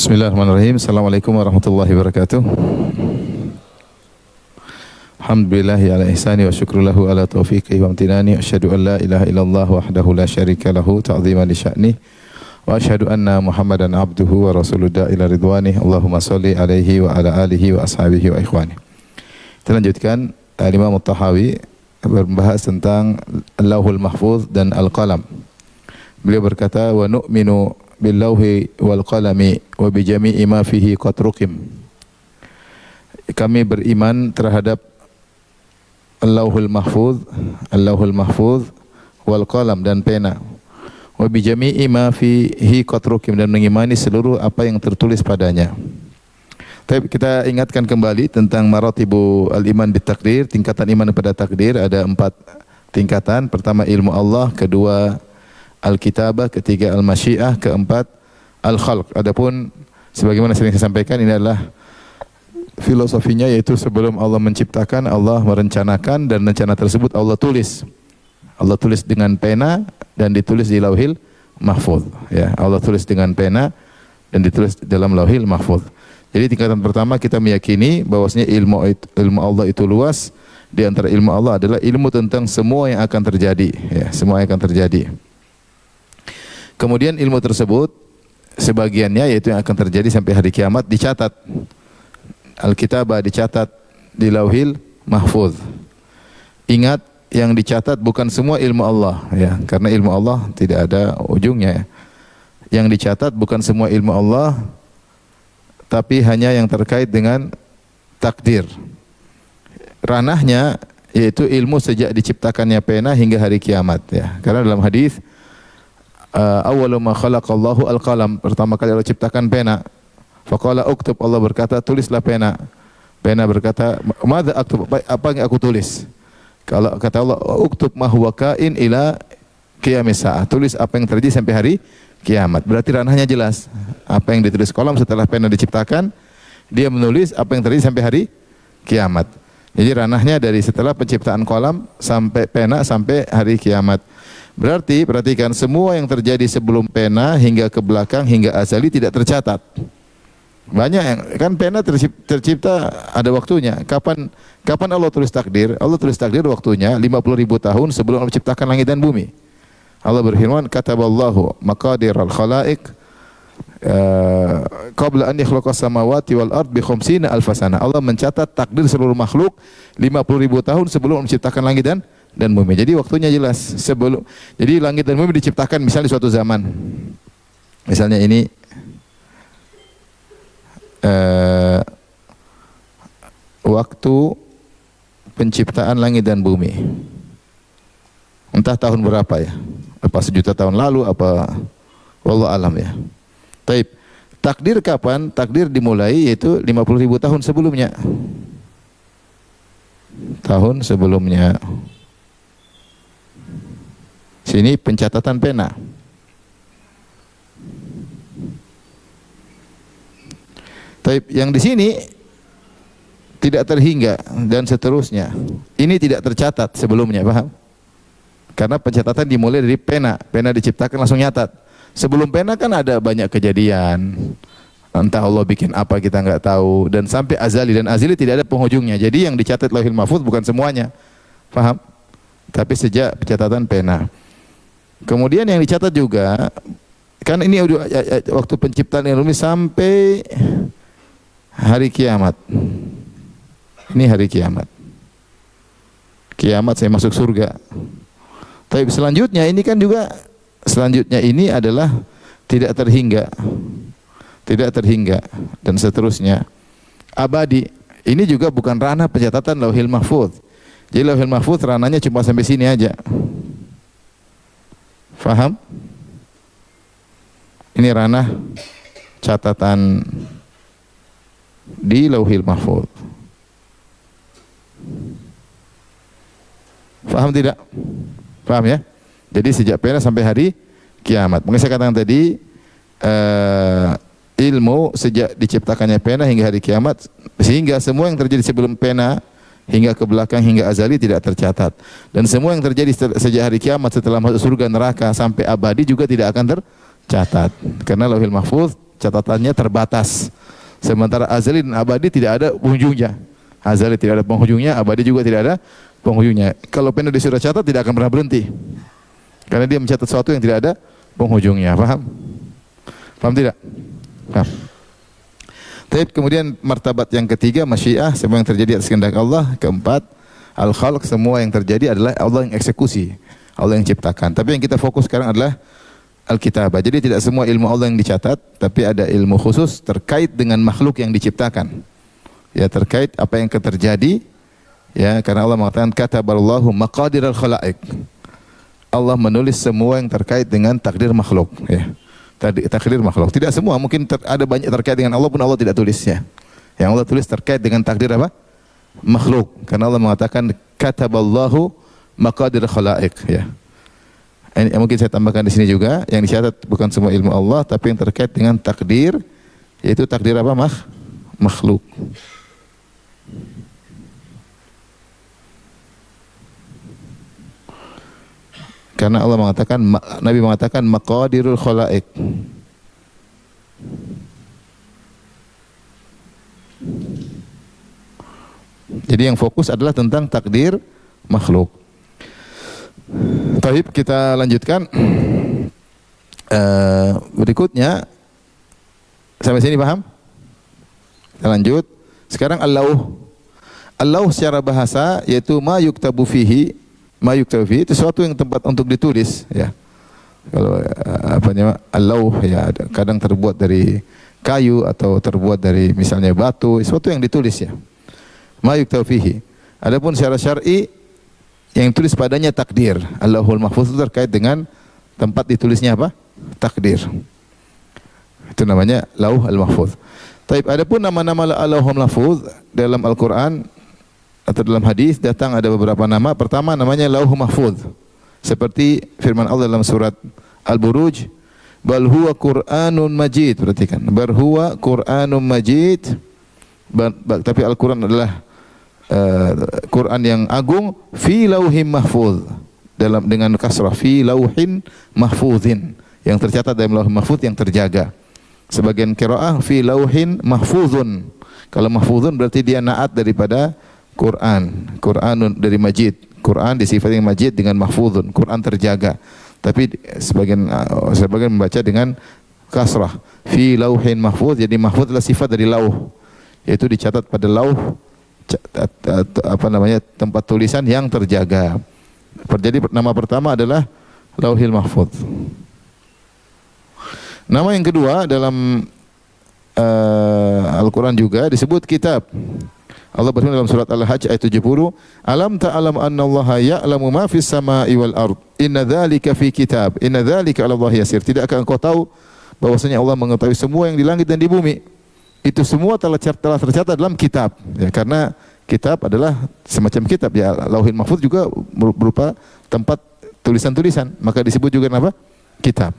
Bismillahirrahmanirrahim. Assalamualaikum warahmatullahi wabarakatuh. Alhamdulillahi ala ihsani wa syukru lahu ala taufiqi wa amtinani. Asyhadu an la ilaha illallah wahdahu la syarika lahu ta'ziman li sya'ni. Wa asyhadu anna Muhammadan abduhu wa rasuluhu ila ridwani. Allahumma shalli alaihi wa ala alihi wa ashabihi wa ikhwani. Kita lanjutkan Imam At-Tahawi membahas tentang Lauhul Mahfuz dan Al-Qalam. Beliau berkata, wa nu'minu bil-lauhi wal qalami wa bi jami'i ma fihi qad ruqim. Kami beriman terhadap Al-Lauhul Mahfuz wal qalam dan pena. Wa bi jami'i ma fihi qad ruqim, dan mengimani seluruh apa yang tertulis padanya. Tapi kita ingatkan kembali tentang maratibu al-iman bitakdir, tingkatan iman kepada takdir ada 4 tingkatan. Pertama ilmu Allah, kedua al-kitabah, ketiga al-masyiah, keempat al-khalq. Adapun sebagaimana sering saya sampaikan, ini adalah filosofinya, yaitu sebelum Allah menciptakan, Allah merencanakan, dan rencana tersebut Allah tulis. Allah tulis dengan pena dan ditulis di Lauhil Mahfuz. Ya, Allah tulis dengan pena dan ditulis dalam Lauhil Mahfuz. Jadi tingkatan pertama kita meyakini bahwasanya ilmu Allah itu luas. Di antara ilmu Allah adalah ilmu tentang semua yang akan terjadi, ya, semua yang akan terjadi. Kemudian ilmu tersebut sebagiannya, yaitu yang akan terjadi sampai hari kiamat, dicatat. Al-kitabah dicatat di Lauhil Mahfuz. Ingat, yang dicatat bukan semua ilmu Allah, ya, karena ilmu Allah tidak ada ujungnya. Yang dicatat bukan semua ilmu Allah, tapi hanya yang terkait dengan takdir. Ranahnya yaitu ilmu sejak diciptakannya pena hingga hari kiamat, ya. Karena dalam hadis awwalu ma khalaqallahu al-qalam, pertama kali Allah ciptakan pena. Faqala uktub, Allah berkata tulislah pena. Pena berkata, madza aktub, apa yang aku tulis? Kalau kata Allah, uktub ma huwa kain ila qiyamis saah, tulis apa yang terjadi sampai hari kiamat. Berarti ranahnya jelas. Apa yang ditulis kolam setelah pena diciptakan, dia menulis apa yang terjadi sampai hari kiamat. Jadi ranahnya dari setelah penciptaan kolam sampai pena sampai hari kiamat. Berarti perhatikan, semua yang terjadi sebelum pena hingga ke belakang hingga azali tidak tercatat. Banyak yang kan pena tercipta ada waktunya. Kapan Allah tulis takdir? Allah tulis takdir waktunya 50.000 tahun sebelum Allah menciptakan langit dan bumi. Allah berfirman, kataballahu maqadir al-khalaiq qabla an yakhlaqas samawati wal ard bi 50 alf sana. Allah mencatat takdir seluruh makhluk 50.000 tahun sebelum menciptakan langit dan bumi. Jadi waktunya jelas. Jadi langit dan bumi diciptakan misalnya di suatu zaman. Misalnya ini waktu penciptaan langit dan bumi. Entah tahun berapa, ya. Apa 1.000.000 tahun lalu, apa wallahu alam, ya. Taib. Takdir kapan? Takdir dimulai yaitu 50.000 tahun sebelumnya. Tahun sebelumnya. Sini pencatatan pena. Taib, yang di sini tidak terhingga dan seterusnya. Ini tidak tercatat sebelumnya, paham? Karena pencatatan dimulai dari pena. Pena diciptakan langsung nyatat. Sebelum pena kan ada banyak kejadian. Entah Allah bikin apa kita nggak tahu, dan sampai azali, dan azali tidak ada penghujungnya. Jadi yang dicatat Lauhil Mahfuz bukan semuanya, paham? Tapi sejak pencatatan pena. Kemudian yang dicatat juga kan ini waktu penciptaan yang rumit sampai hari kiamat. Ini hari kiamat. Kiamat saya masuk surga. Tapi selanjutnya ini kan juga, selanjutnya ini adalah tidak terhingga. Tidak terhingga dan seterusnya. Abadi. Ini juga bukan ranah pencatatan Lauhil Mahfuz. Jadi Lauhil Mahfuz ranahnya cuma sampai sini aja. Faham? Ini ranah catatan di Lauhil Mahfuz. Faham tidak? Paham, ya? Jadi sejak pena sampai hari kiamat. Mungkin saya katakan tadi ilmu sejak diciptakannya pena hingga hari kiamat, sehingga semua yang terjadi sebelum pena hingga ke belakang hingga azali tidak tercatat. Dan semua yang terjadi sejak hari kiamat setelah masuk surga neraka sampai abadi juga tidak akan tercatat. Karena Lauhil Mahfuz catatannya terbatas. Sementara azali dan abadi tidak ada penghujungnya. Azali tidak ada penghujungnya, abadi juga tidak ada penghujungnya. Kalau pena disuruh catat tidak akan pernah berhenti. Karena dia mencatat sesuatu yang tidak ada penghujungnya. Paham? Paham tidak? Paham. Tapi kemudian martabat yang ketiga masyiah, semua yang terjadi atas kehendak Allah. Keempat, al-khalq, semua yang terjadi adalah Allah yang eksekusi, Allah yang ciptakan. Tapi yang kita fokus sekarang adalah al-kitabah. Jadi tidak semua ilmu Allah yang dicatat, tapi ada ilmu khusus terkait dengan makhluk yang diciptakan. Ya, terkait apa yang terjadi. Ya, karena Allah mengatakan kataballahu maqadiral khalaiq. Allah menulis semua yang terkait dengan takdir makhluk, ya. Takdir makhluk. Tidak semua, mungkin ada banyak terkait dengan Allah pun Allah tidak tulisnya. Yang Allah tulis terkait dengan takdir apa? Makhluk. Karena Allah mengatakan kataballahu maqadir khalaiq, ya. Ini mungkin saya tambahkan di sini juga, yang dicatat bukan semua ilmu Allah tapi yang terkait dengan takdir, yaitu takdir apa? Makhluk. Karena Allah mengatakan, Nabi mengatakan maqadirul khalaiq. Jadi yang fokus adalah tentang takdir makhluk. Taib, kita lanjutkan. Berikutnya sampai sini paham? Kita lanjut. Sekarang al-lauh. Al-lauh secara bahasa yaitu ma yuktabu fihi. Ma yuktabu fihi itu sesuatu yang tempat untuk ditulis, ya. Kalau apa namanya al-lauh, ya, kadang terbuat dari kayu atau terbuat dari misalnya batu, sesuatu yang ditulis, ya. Ma yuktabu fihi. Adapun secara syar'i yang tulis padanya takdir. Allahul mahfuz itu terkait dengan tempat ditulisnya apa? Takdir. Itu namanya lauh al-mahfuz. Taib, adapun nama-nama Allahul mahfuz dalam Al-Qur'an atau dalam hadis datang ada beberapa nama. Pertama namanya lauh mahfuz. Seperti firman Allah dalam surat Al-Buruj, bal huwa Qur'anun Majid. Perhatikan, bal huwa Qur'anun Majid. Tapi Al-Qur'an adalah Quran yang agung, fi lauhin mahfuz, dalam dengan kasrah, fi lauhin mahfuzin, yang tercatat dalam lauh mahfuz yang terjaga. Sebagian qiraah fi lauhin mahfuzun. Kalau mahfuzun berarti dia naat daripada Quran. Quranun dari majid. Quran disifati dengan majid dengan mahfuzun. Quran terjaga. Tapi sebagian membaca dengan kasrah, fi lauhin mahfuz. Jadi mahfuz adalah sifat dari lauh, yaitu dicatat pada lauh, apa namanya, tempat tulisan yang terjaga. Jadi nama pertama adalah Lauhil Mahfuz. Nama yang kedua dalam Al-Quran juga disebut kitab. Allah berfirman dalam surat Al-Hajj ayat 70, alam ta'lam anna Allah ya'lamu ma fis sama'i wal ard, inna dzalika fi kitab, inna dzalika 'ala Allah yasir. Tidakkah engkau tahu bahwasanya Allah mengetahui semua yang di langit dan di bumi? Itu semua telah tercatat dalam kitab, ya, karena kitab adalah semacam kitab, ya. Lauhil Mahfuz juga berupa tempat tulisan-tulisan, maka disebut juga apa? Kitab.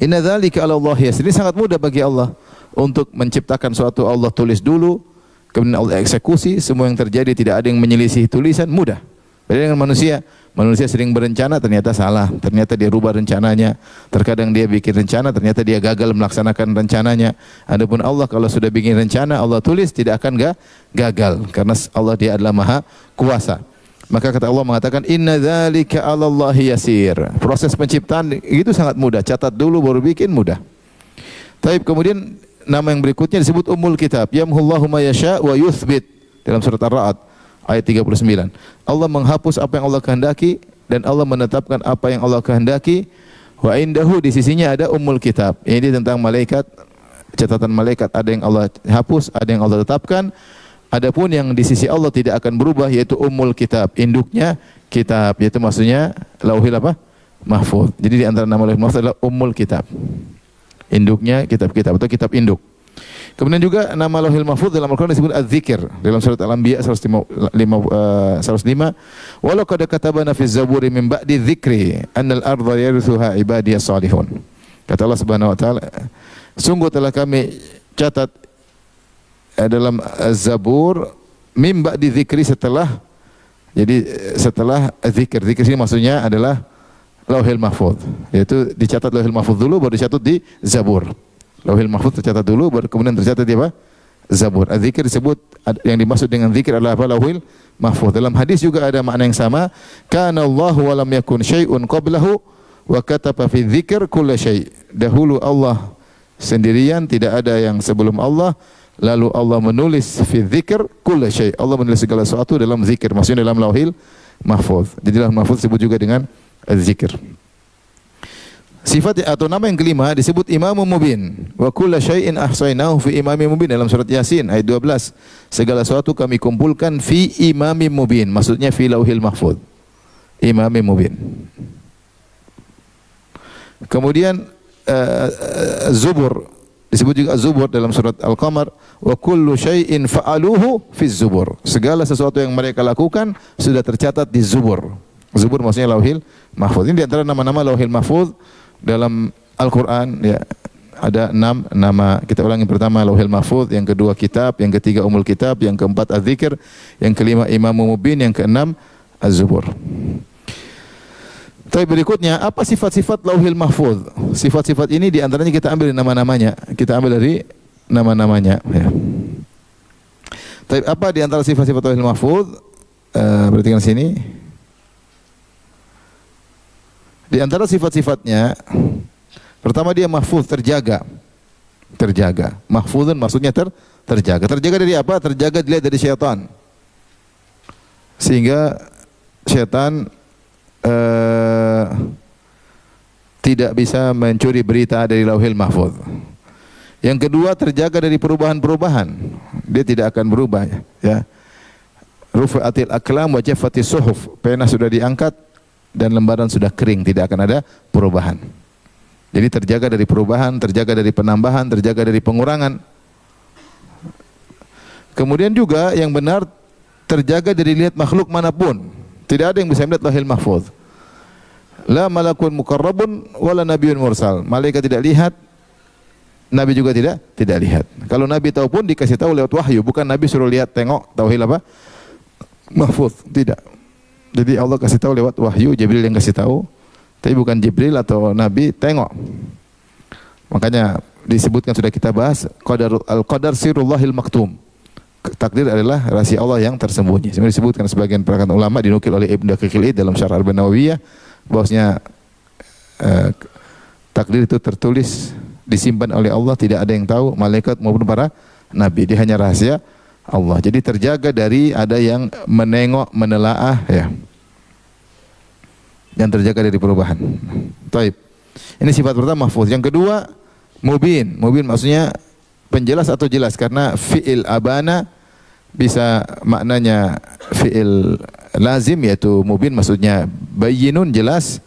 Inna dzalika 'ala Allah yasir. Ini sangat mudah bagi Allah untuk menciptakan suatu. Allah tulis dulu, kemudian Allah eksekusi, semua yang terjadi tidak ada yang menyelisih tulisan, mudah. Beda dengan manusia sering berencana ternyata salah, ternyata dia rubah rencananya. Terkadang dia bikin rencana ternyata dia gagal melaksanakan rencananya. Adapun Allah kalau sudah bikin rencana, Allah tulis, tidak akan gagal karena Allah dia adalah Maha Kuasa. Maka kata Allah mengatakan inna dzalika 'ala Allahi yasir. Proses penciptaan itu sangat mudah, catat dulu baru bikin, mudah. Taib, kemudian nama yang berikutnya disebut Ummul Kitab. Yamhullahu ma yasha wa yuthbit dalam surat Ar-Ra'd ayat 39. Allah menghapus apa yang Allah kehendaki dan Allah menetapkan apa yang Allah kehendaki. Wa indahu, di sisinya ada Ummul Kitab. Ini tentang malaikat, catatan malaikat, ada yang Allah hapus, ada yang Allah tetapkan. Adapun yang di sisi Allah tidak akan berubah yaitu Ummul Kitab, induknya kitab, yaitu maksudnya Lauhil apa? Mahfuz. Jadi di antara nama Lauhil Mahfuz adalah Ummul Kitab. Induknya kitab-kitab atau kitab induk. Kemudian juga nama Lauhil Mahfuz dalam Al-Quran disebut Az-Zikr dalam surat Al-Anbiya 105. Walau qad katabana fi Zaburi min ba'di dzikri annal arda yarithuha ibadiyas salihun. Kata Allah Subhanahu wa taala, sungguh telah kami catat dalam Zabur min ba'di dzikri, setelah zikir. Zikir ini maksudnya adalah Lauhil Mahfuz. Yaitu dicatat Lauhil Mahfuz dulu baru dicatat di Zabur. Lauhil Mahfuz tercatat dulu, baru kemudian tercatat di apa? Zabur. Az-zikir disebut, yang dimaksud dengan zikir adalah apa? Lauhil Mahfuz. Dalam hadis juga ada makna yang sama. Kana Allahu wa lam yakun syai'un qablahu wa kataba fi dzikr kulla syai'. Dahulu Allah sendirian, tidak ada yang sebelum Allah. Lalu Allah menulis fi dzikr kulla syai'. Allah menulis segala sesuatu dalam zikir, maksudnya dalam Lauhil Mahfuz. Jadi Lauhil Mahfuz disebut juga dengan az-zikir. Sifat atau nama yang kelima disebut Imamun Mubin. Wa kulla syai'in ahsainahu fi imamin mubin, dalam surat Yasin ayat 12. Segala sesuatu kami kumpulkan fi imamin mubin, maksudnya fi Lauhil Mahfuz. Imamin mubin. Kemudian Zubur disebut juga Zubur dalam surat Al-Qamar. Wa kullu syai'in fa'aluhu fi Zubur. Segala sesuatu yang mereka lakukan sudah tercatat di Zubur. Zubur maksudnya Lauhil Mahfuz. Ini di antara nama-nama Lauhil Mahfuz dalam Al-Quran, ya, ada 6 nama. Kita ulangi: pertama Lauhil Mahfuz, yang kedua kitab, yang ketiga Umul Kitab, yang keempat Az-Zikr, yang kelima Imamun Mubin, yang keenam Az-Zubur. Tapi berikutnya, apa sifat-sifat Lauhil Mahfuz? Sifat-sifat ini di antaranya kita ambil dari nama-namanya. Kita ambil dari nama-namanya, ya. Tapi apa di antara sifat-sifat Lauhil Mahfuz? Perhatikan sini. Di antara sifat-sifatnya, pertama dia mahfuz, terjaga. Terjaga. Mahfuzun maksudnya terjaga. Terjaga dari apa? Terjaga dilihat dari syaitan. Sehingga syaitan tidak bisa mencuri berita dari Lauhil Mahfuz. Yang kedua, terjaga dari perubahan-perubahan. Dia tidak akan berubah, ya. Rufi'atil aqlam wa jaffatis suhuf. Pena sudah diangkat dan lembaran sudah kering, tidak akan ada perubahan. Jadi terjaga dari perubahan, terjaga dari penambahan, terjaga dari pengurangan. Kemudian juga yang benar, terjaga dari lihat makhluk manapun. Tidak ada yang bisa melihat Lauhil Mahfuz. La malakun muqarrabun wala nabiyyun mursal. Malaikat tidak lihat, nabi juga tidak lihat. Kalau nabi tahu pun dikasih tahu lewat wahyu, bukan nabi suruh lihat tengok Lauhil apa? Mahfuz, tidak. Jadi Allah kasih tahu lewat wahyu, Jibril yang kasih tahu, tapi bukan Jibril atau Nabi tengok. Makanya disebutkan, sudah kita bahas, al-qadar sirullahil maktum. Takdir adalah rahasia Allah yang tersembunyi. Sebenarnya disebutkan sebagian perkataan ulama, dinukil oleh Ibnu Daqiqil dalam Syarh Arba'in-Nawawiyah, bahwasanya takdir itu tertulis, disimpan oleh Allah, tidak ada yang tahu, malaikat maupun para nabi. Dia hanya rahasia Allah. Jadi terjaga dari ada yang menengok, menelaah, ya. Dan terjaga dari perubahan. Taib. Ini sifat pertama, mahfuz. Yang kedua, mubin. Mubin maksudnya penjelas atau jelas, karena fi'il abana bisa maknanya fi'il lazim, yaitu mubin maksudnya bayyinun, jelas,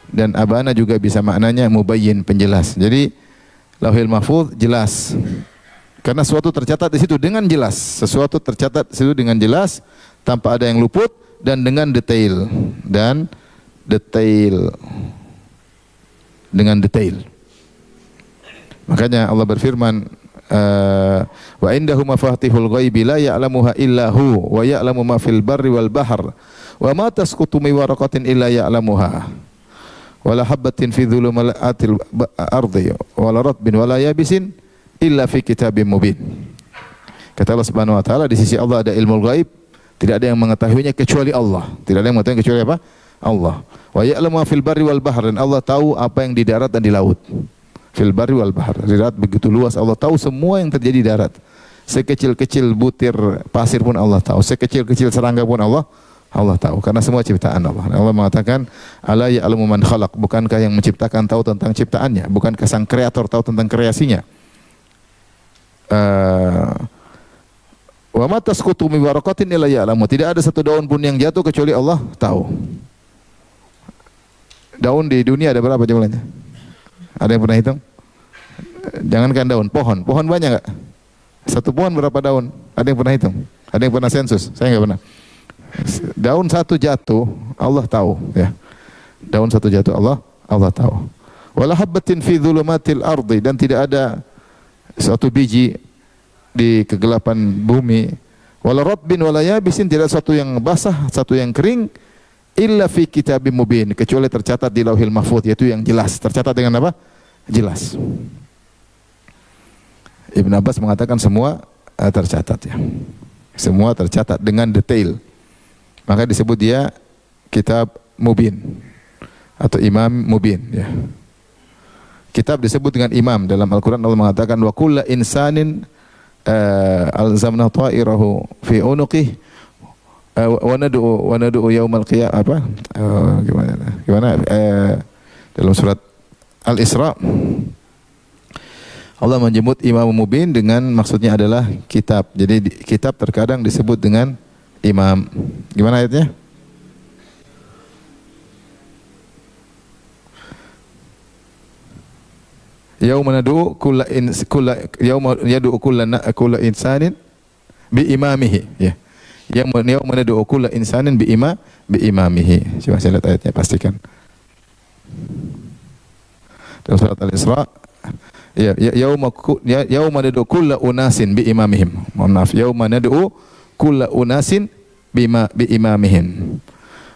dan abana juga bisa maknanya mubayyin, penjelas. Jadi Lauhil Mahfuz jelas. Karena sesuatu tercatat di situ dengan jelas. Sesuatu tercatat di situ dengan jelas, tanpa ada yang luput, dan dengan detail. Dengan detail. Makanya Allah berfirman, wa indahu mafatihul ghaibi la ya'lamuha illa hu wa ya'lamu ma fil barri wal bahr wa ma tasqutu min waraqatin illa ya'lamuha wa la habatin fi dhulumatil ardi wa la ratbin wa la yabisin illa fi kitabim mubin. Kata Allah Subhanahu wa taala, di sisi Allah ada ilmu ghaib, tidak ada yang mengetahuinya kecuali Allah. Tidak ada yang mengetahuinya kecuali apa? Allah. Wa ya'lamu ma fil barri wal bahr, dan Allah tahu apa yang di darat dan di laut. Fil barri wal bahr, di darat begitu luas, Allah tahu semua yang terjadi di darat. Sekecil-kecil butir pasir pun Allah tahu, sekecil-kecil serangga pun Allah tahu, karena semua ciptaan Allah. Allah mengatakan, ala ya'lamu man khalaq, bukankah yang menciptakan tahu tentang ciptaannya? Bukankah sang kreator tahu tentang kreasinya? Wa ma tasqutu min waraqatin illa ya'lamu, tidak ada satu daun pun yang jatuh kecuali Allah tahu. Daun di dunia ada berapa jumlahnya? Ada yang pernah hitung? Jangankan daun, pohon banyak enggak? Satu pohon berapa daun? Ada yang pernah hitung? Ada yang pernah sensus? Saya enggak pernah. Daun satu jatuh, Allah tahu, ya. Daun satu jatuh, Allah tahu. Wala habbatin fi dhulumatil ardi, dan tidak ada satu biji di kegelapan bumi. Wala ratbin wala yabisin, tidak satu yang basah, satu yang kering, illa fi kitabim mubin, kecuali tercatat di Lauhil Mahfuz, yaitu yang jelas. Tercatat dengan apa? Jelas. Ibn Abbas mengatakan semua tercatat ya. Semua tercatat dengan detail. Maka disebut dia kitab mubin atau imam mubin ya. Kitab disebut dengan imam. Dalam Al-Quran Allah mengatakan wa kulla insanin alzamna ta'irahu fi unuqih wa nad'u yaumal qiyamah apa? Gimana? Dalam surat Al-Isra Allah menyebut imam mubin dengan maksudnya adalah kitab. Jadi kitab terkadang disebut dengan imam. Gimana ayatnya? Yauma nad'u kulla insanin bi imamihi ya. Yauma nad'u kulla insanin bi imamihi. Coba saya lihat ayatnya pastikan. Dalam surat Al-Isra ya yauma nad'u kulla unasin bi imamihim. Mohon maaf, yauma nad'u kulla unasin bi imamihim.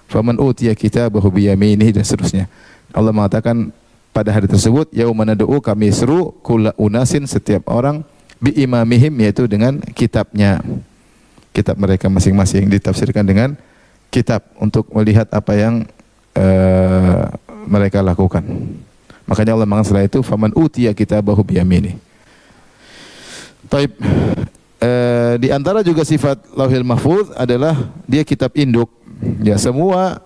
Faman utiya kitabahu bi yaminihi dan seterusnya. Allah mengatakan pada hari tersebut yauma nad'u kami seru kulla unasin setiap orang bi imamihim yaitu dengan kitabnya. Kitab mereka masing-masing ditafsirkan dengan kitab untuk melihat apa yang mereka lakukan. Makanya Allah mengatakan setelah itu faman utiya kitabahu bi yaminihi. Taib di antara juga sifat Lauhil Mahfuz adalah dia kitab induk. Ya, semua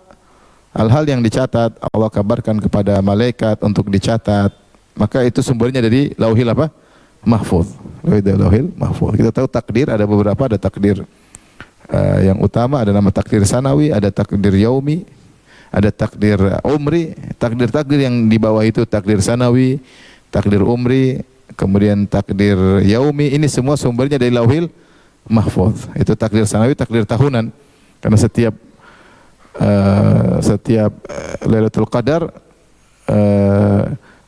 hal-hal yang dicatat Allah kabarkan kepada malaikat untuk dicatat, maka itu sumbernya dari Lauhil apa? Mahfuz. Lauhil Mahfuz. Kita tahu takdir ada beberapa, ada takdir yang utama, ada nama takdir sanawi, ada takdir yaumi, ada takdir umri. Takdir-takdir yang di bawah itu takdir sanawi, takdir umri, kemudian takdir yaumi, ini semua sumbernya dari Lauhil Mahfuz. Itu takdir sanawi, takdir tahunan. Karena setiap Lailatul Qadar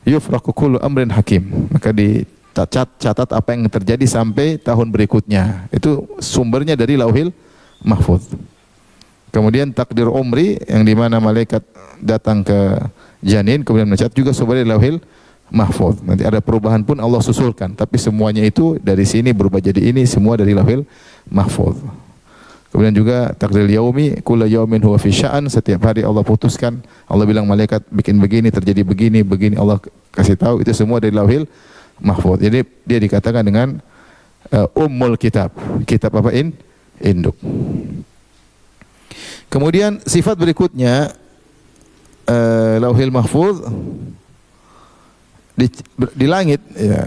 yufraqu kullu amrin hakim, maka dicatat apa yang terjadi sampai tahun berikutnya. Itu sumbernya dari Lauhil Mahfuz. Kemudian takdir umri yang di mana malaikat datang ke janin kemudian mencatat juga sumbernya dari Lauhil Mahfuz. Nanti ada perubahan pun Allah susulkan, tapi semuanya itu dari sini berubah jadi ini, semua dari Lauhil Mahfuz. Kemudian juga takdir yaumi, kullu yaumin huwa fi sya'an, setiap hari Allah putuskan, Allah bilang malaikat bikin begini, terjadi begini, Allah kasih tahu, itu semua dari Lauhil Mahfuz. Jadi dia dikatakan dengan ummul kitab. Kitab apa? Induk. Kemudian sifat berikutnya Lauhil Mahfuz di langit ya,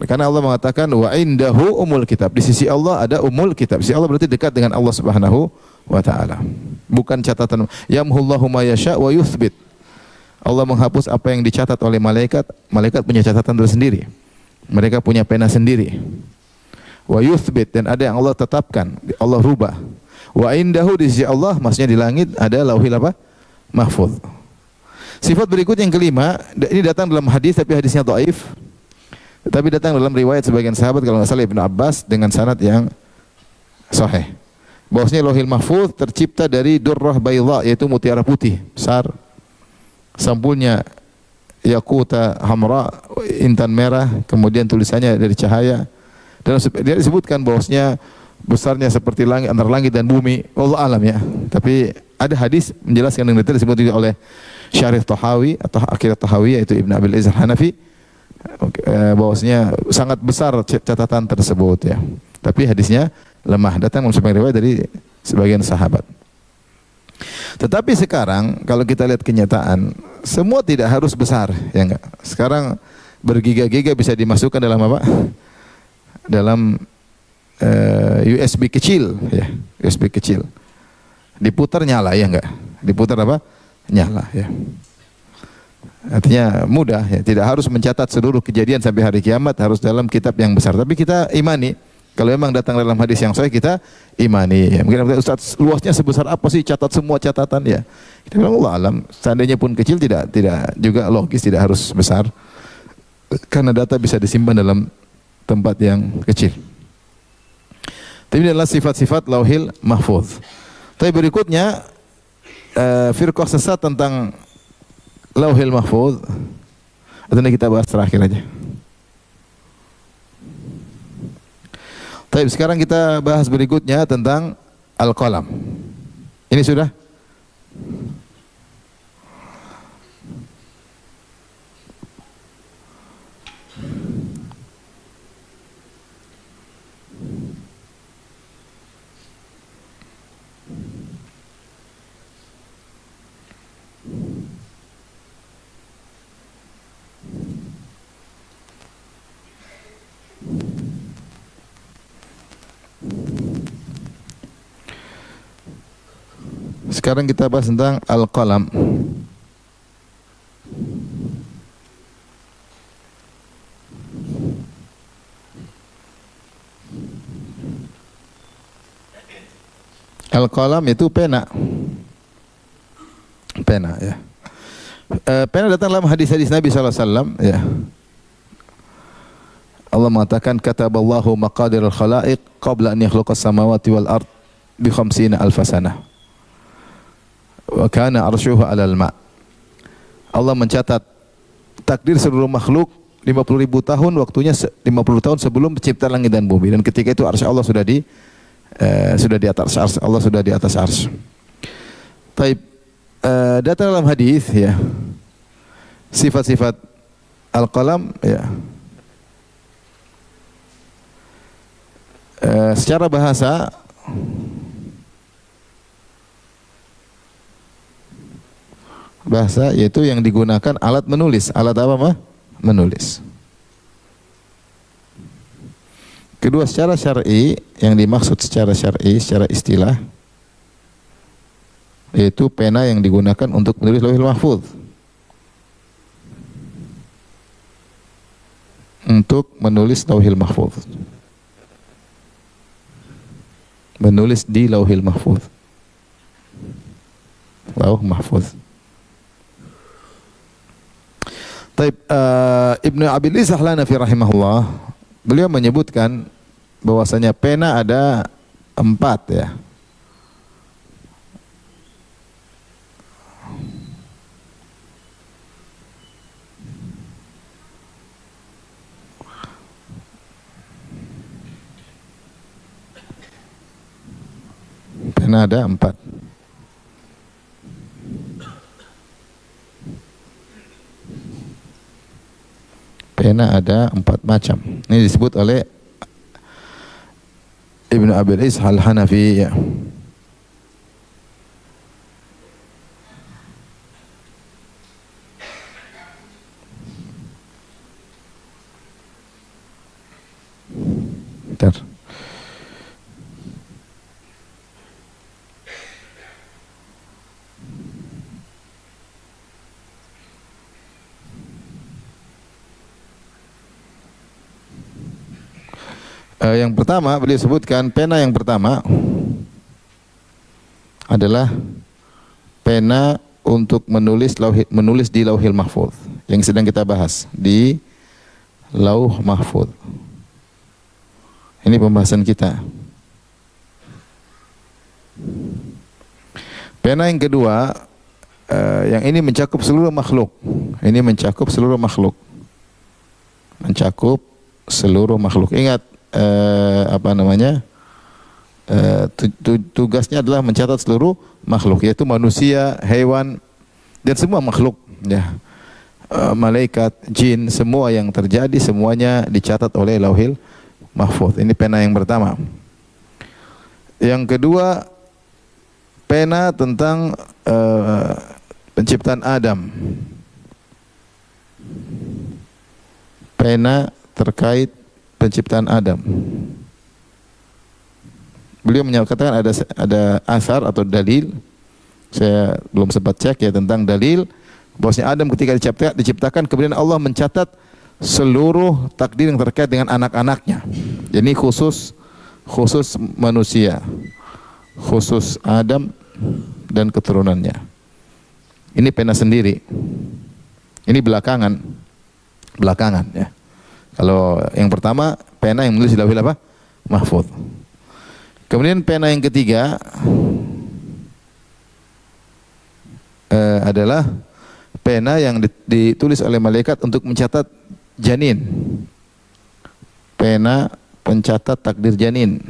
karena Allah mengatakan wa indahu umul kitab, di sisi Allah ada umul kitab. Sisi Allah berarti dekat dengan Allah Subhanahu wa taala. Bukan catatan yamhullahu ma yasha wa yuthbit. Allah menghapus apa yang dicatat oleh malaikat. Malaikat punya catatan tersendiri. Mereka punya pena sendiri. Wa yuthbit, dan ada yang Allah tetapkan, Allah rubah. Wa indahu, di sisi Allah maksudnya di langit ada Lauhil apa? Mahfuz. Sifat berikut yang kelima, ini datang dalam hadis tapi hadisnya dhaif. Tapi datang dalam riwayat sebagian sahabat, kalau nggak salah Ibnu Abbas dengan sanad yang sahih. Bahwasanya Lauhil Mahfuz tercipta dari durrah baydha, yaitu mutiara putih besar. Sampulnya yaquta hamra, intan merah, kemudian tulisannya dari cahaya. Dan dia disebutkan bahwasanya besarnya seperti langit, antara langit dan bumi. Wallahu alam ya. Tapi ada hadis menjelaskan dengan detail, disebut juga oleh Syarih Tahawi atau Aqidah Tahawi, yaitu Ibn Abil Izz Al-Hanafi, bahwasanya sangat besar catatan tersebut ya. Tapi hadisnya lemah, datang sebagai riwayat dari sebagian sahabat. Tetapi sekarang kalau kita lihat kenyataan, semua tidak harus besar, ya enggak. Sekarang bergiga-giga bisa dimasukkan dalam apa? Dalam USB kecil ya, USB kecil. Diputar nyala, ya enggak? Diputar apa? Nyala ya. Artinya mudah ya, tidak harus mencatat seluruh kejadian sampai hari kiamat, harus dalam kitab yang besar. Tapi kita imani, kalau memang datang dalam hadis yang sahih kita imani ya. Mungkin Ustaz, luasnya sebesar apa sih catat semua catatan ya? Kita bilang Allah alam, seandainya pun kecil tidak juga logis, tidak harus besar. Karena data bisa disimpan dalam tempat yang kecil. Tapi ini adalah sifat-sifat Lauhil Mahfuz. Tapi berikutnya firqah sesat tentang Lauhil Mahfuz, atau ini kita bahas terakhir aja. Baik, sekarang kita bahas berikutnya tentang al-qalam. Ini sudah? Sekarang kita bahas tentang al-qalam. Al-qalam itu pena. Pena ya. Pena datang dalam hadis-hadis Nabi SAW ya. Allah mengatakan kataballahu maqadir al-khalaiq qabla an yakhluqas samawati wal ard bi 50 alf sanah. Wa kana arshuhu 'alal ma'. Allah mencatat takdir seluruh makhluk 50.000 tahun, waktunya 50 tahun sebelum penciptaan langit dan bumi, dan ketika itu arsy Allah sudah di atas arsy. Allah sudah di atas arsy. Taib, datang dalam hadis ya sifat-sifat al-qalam ya. Secara bahasa yaitu yang digunakan alat menulis. Alat apa mah? Menulis. Kedua, secara syar'i, yang dimaksud secara syar'i, secara istilah, yaitu pena yang digunakan untuk menulis Lauhil Mahfuz. Untuk menulis Lauhil Mahfuz. Menulis di Lauhil Mahfuz. Lauh Mahfuz. Taib, Ibnu Abil Izz Al-Hanafi rahimahullah, beliau menyebutkan bahwasanya pena ada 4 ya. Pena ada 4. Pena ada 4 macam. Ini disebut oleh Ibnu Abil Izz Al-Hanafi ya. Bentar. Yang pertama beliau sebutkan, pena yang pertama adalah pena untuk menulis di Lauhil Mahfuz yang sedang kita bahas, di Lauh Mahfuz. Ini pembahasan kita. Pena yang kedua, yang ini mencakup seluruh makhluk. Ini mencakup seluruh makhluk. Mencakup seluruh makhluk. Ingat, tugasnya adalah mencatat seluruh makhluk, yaitu manusia, hewan, dan semua makhluk ya. Malaikat, jin, semua yang terjadi semuanya dicatat oleh Lauhil Mahfuz. Ini pena yang pertama. Yang kedua, pena tentang penciptaan Adam. Pena terkait penciptaan Adam. Beliau menyatakan ada asar atau dalil, saya belum sempat cek ya tentang dalil, bahwasanya Adam ketika diciptakan kemudian Allah mencatat seluruh takdir yang terkait dengan anak-anaknya. Jadi khusus manusia, khusus Adam dan keturunannya. Ini pena sendiri. Ini belakangan ya. Kalau yang pertama, pena yang menulis di Lauhil Mahfuz. Kemudian pena yang ketiga adalah pena yang ditulis oleh malaikat untuk mencatat janin. Pena pencatat takdir janin.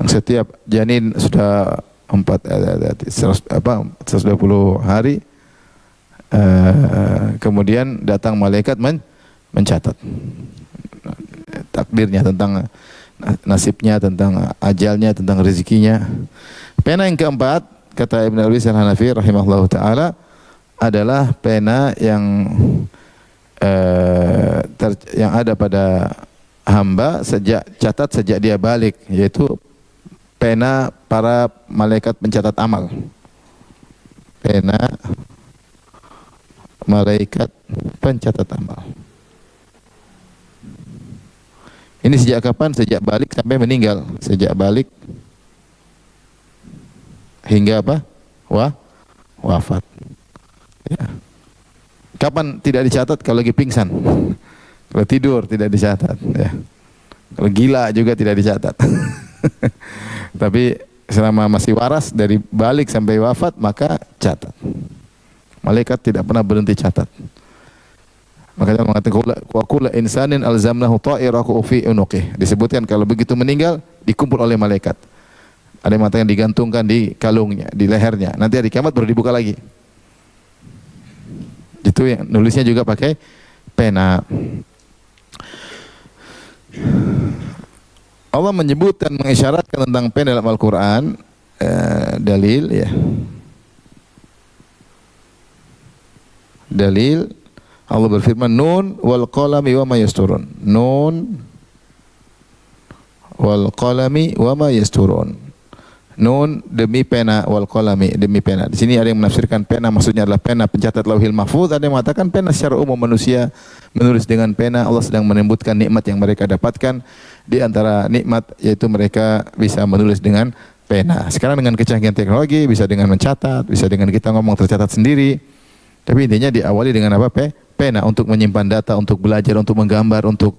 Setiap janin sudah 120 hari, kemudian datang malaikat mencatat takdirnya, tentang nasibnya, tentang ajalnya, tentang rezekinya. Pena yang keempat, kata Ibn Abi Al-Hanafi rahimahullah ta'ala, adalah pena yang ada pada hamba catat sejak dia balik, yaitu pena para malaikat pencatat amal. Pena malaikat pencatat amal. Ini sejak kapan? Sejak balik sampai meninggal. Sejak balik hingga apa? Wafat. Ya. Kapan tidak dicatat? Kalau lagi pingsan. Kalau tidur tidak dicatat. Ya. Kalau gila juga tidak dicatat. Tapi selama masih waras dari balik sampai wafat, maka catat. Malaikat tidak pernah berhenti catat. Makanya mengatakan wa kullu insanin alzamnahu ta'irahu fi unuqih. Disebutkan kalau begitu meninggal dikumpul oleh malaikat. Ada yang mengatakan digantungkan di kalungnya, di lehernya. Nanti hari kiamat baru dibuka lagi. Itu yang nulisnya juga pakai pena. Allah menyebutkan, mengisyaratkan tentang pena dalam Al-Quran, dalil ya. Dalil, Allah berfirman, Nun wal qalami wa ma yasturun. Nun wal qalami wa ma yasturun. Nun demi pena, wal qalami demi pena. Di sini ada yang menafsirkan pena maksudnya adalah pena pencatat Lauhil Mahfuz, ada yang mengatakan pena secara umum manusia menulis dengan pena. Allah sedang menyebutkan nikmat yang mereka dapatkan. Di antara nikmat yaitu mereka bisa menulis dengan pena. Sekarang dengan kecanggihan teknologi bisa dengan mencatat, bisa dengan kita ngomong tercatat sendiri. Tapi intinya diawali dengan apa? Pena, untuk menyimpan data, untuk belajar, untuk menggambar, untuk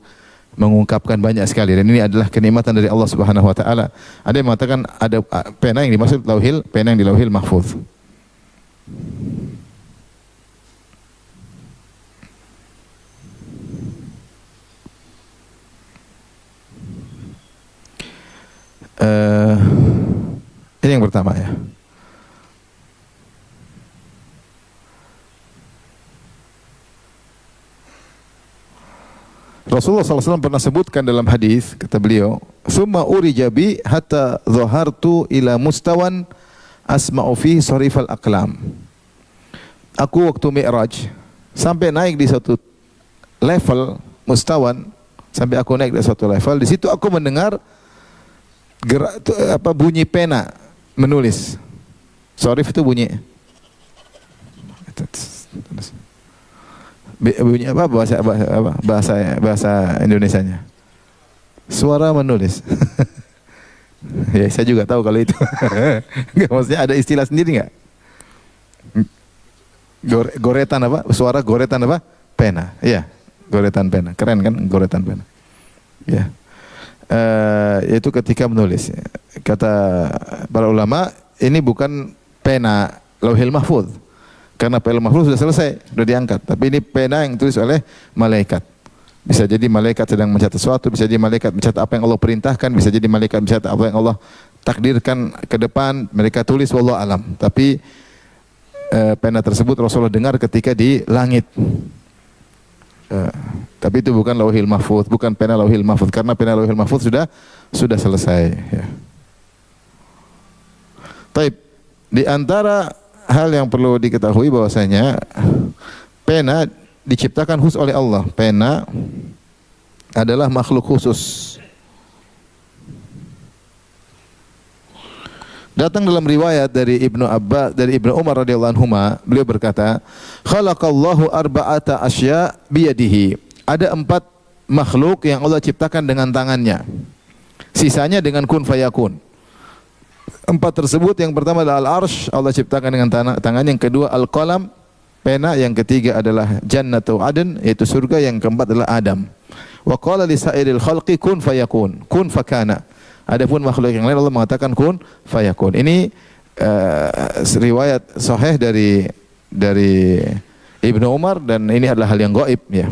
mengungkapkan banyak sekali. Dan ini adalah kenikmatan dari Allah Subhanahu wa taala. Ada yang mengatakan ada pena yang dimaksud lauhil, pena yang di Lauhil Mahfuz. Ini yang pertama ya. Rasulullah SAW pernah sebutkan dalam hadis, kata beliau, "Tsumma urija bi hatta dhahartu ila mustawan asma'u fi sarifal aqlam." Aku waktu Mi'raj sampai naik di satu level mustawan, sampai aku naik di satu level, di situ aku mendengar bunyi pena menulis. Sarif itu bunyi bunyi apa bahasa Indonesianya? Suara menulis. Ya, saya juga tahu kalau itu. Enggak, maksudnya ada istilah sendiri enggak? Goretan apa? Suara goretan apa? Pena. Iya, goretan pena. Keren kan goretan pena. Ya. Yaitu ketika menulis. Kata para ulama, ini bukan pena Lauhil Mahfuz. Karena Lauhil Mahfuz sudah selesai, sudah diangkat. Tapi ini pena yang ditulis oleh malaikat. Bisa jadi malaikat sedang mencatat sesuatu, bisa jadi malaikat mencatat apa yang Allah perintahkan, bisa jadi malaikat mencatat apa yang Allah takdirkan ke depan, mereka tulis wallahu alam. Tapi pena tersebut Rasulullah dengar ketika di langit. Tapi itu bukan Lauhil Mahfuz, bukan pena Lauhil Mahfuz, karena pena Lauhil Mahfuz sudah selesai. Ya. Taib, di antara hal yang perlu diketahui bahwasanya pena diciptakan khusus oleh Allah. Pena adalah makhluk khusus. Datang dalam riwayat dari Ibnu Abbas, dari Ibnu Umar radhiyallahu anhuma, beliau berkata, "Khalaqallahu arba'ata asya' biyadihi." Ada 4 makhluk yang Allah ciptakan dengan tangannya. Sisanya dengan kun fayakun. 4 tersebut, yang pertama adalah al-arsh, Allah ciptakan dengan tangan. Yang kedua al-qalam, pena. Yang ketiga adalah jannatu adn, yaitu surga. Yang keempat adalah Adam. Wa qala li sa'iril khalqi kun fayakun, kun fakana. Adapun makhluk yang lain Allah mengatakan kun fayakun. Ini riwayat sahih dari Ibnu Umar, dan ini adalah hal yang gaib ya.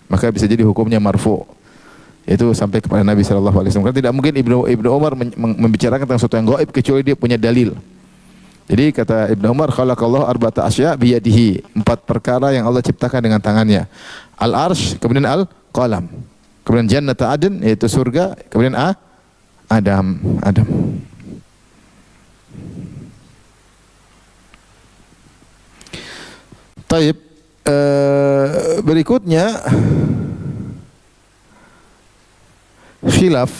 Maka bisa jadi hukumnya marfu. Itu sampai kepada Nabi sallallahu alaihi wasallam. Karena tidak mungkin Ibnu Umar membicarakan tentang sesuatu yang gaib kecuali dia punya dalil. Jadi kata Ibnu Umar, khalaqallahu arba'ata asya' biyadihi, 4 perkara yang Allah ciptakan dengan tangannya. Al-arsh, kemudian al-qalam. Kemudian jannata adn, yaitu surga, kemudian Adam. Taib, berikutnya khilaf